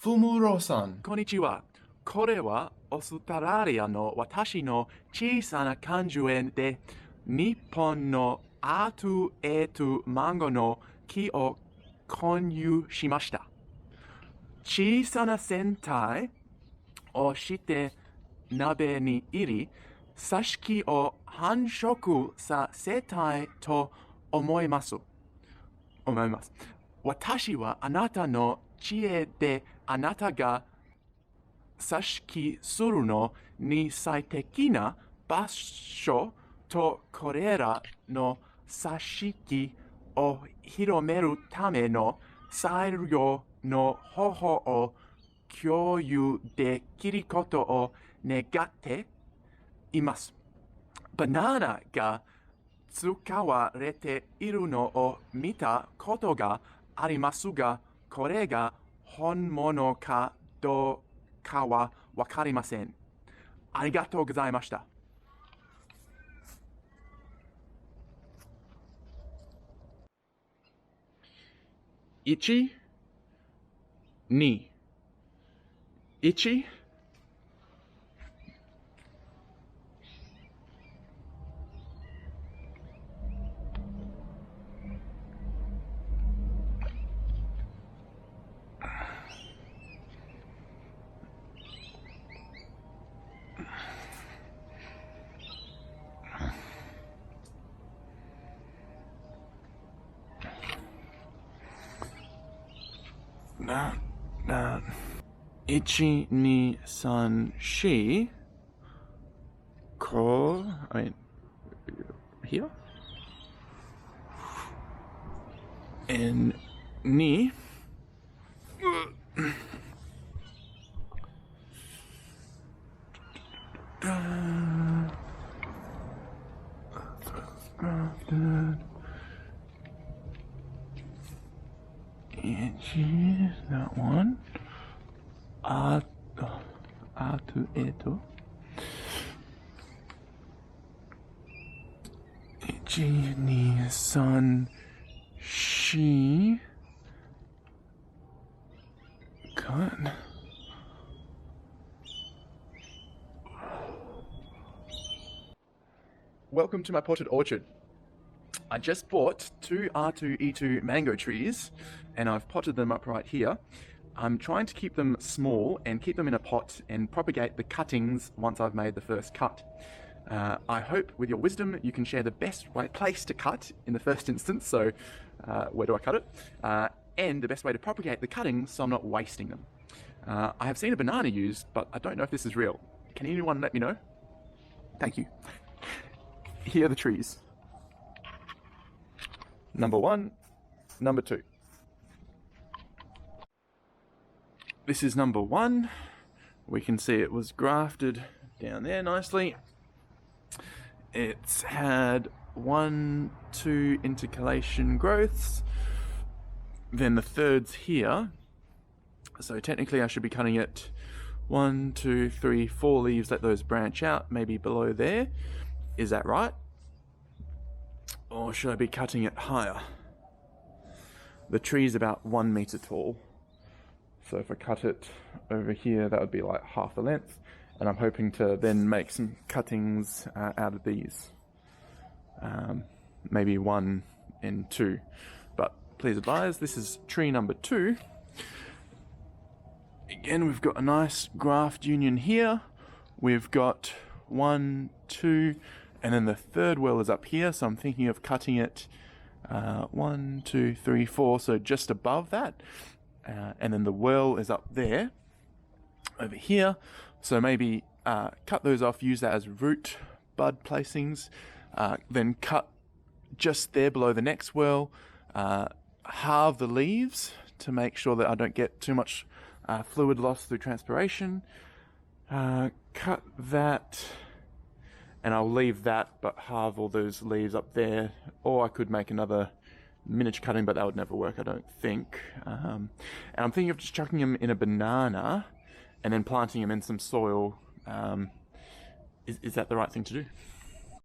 フムロさん。こんにちは。これはオーストラリアの私の小さな果樹園で、日本のR2E2 マンゴーの木を購入しました。小さな船体をして鍋に入り、挿し木を繁殖させたいと思います。私はあなたの知恵であなたが挿し木するのに最適な場所とこれらの挿し木を広めるための裁量の方法を共有できることを願っています。バナナが使われているのを見たことがありますが、これが本物かどうかはわかりません。ありがとうございました。1、2、1、1、2、3、4、here? And 2、that one. R2E2 1、2、3、4 Good. Welcome to my potted orchard. I just bought two R2E2 mango trees and I've potted them up right here. I'm trying to keep them small and keep them in a pot and propagate the cuttings once I've made the first cut. I hope with your wisdom you can share the best place to cut in the first instance, so where do I cut it? And the best way to propagate the cuttings so I'm not wasting them. I have seen a banana used, but I don't know if this is real. Can anyone let me know? Thank you. Here are the trees. Number 1, number 2. This is number 1. We can see it was grafted down there nicely. It's had 1, 2 intercalation growths. Then the third's here. So technically I should be cutting it 1, 2, 3, 4 leaves, let those branch out, maybe below there. Is that right? Or should I be cutting it higher? The tree's about 1 meter tall. So if I cut it over here, that would be like half the length. And I'm hoping to then make some cuttings out of these. Maybe 1 and 2. But please advise, this is tree number 2. Again, we've got a nice graft union here. We've got 1, 2, and then the third well is up here. So I'm thinking of cutting it 1, 2, 3, 4, so just above that. And then the well is up there, over here. So maybe cut those off, use that as root bud placings, then cut just there below the next well, halve the leaves to make sure that I don't get too much fluid loss through transpiration. Cut that, and I'll leave that, but halve all those leaves up there. Or I could make another miniature cutting, but that would never work, I don't think. And I'm thinking of just chucking them in a banana and then planting them in some soil. Is that the right thing to do?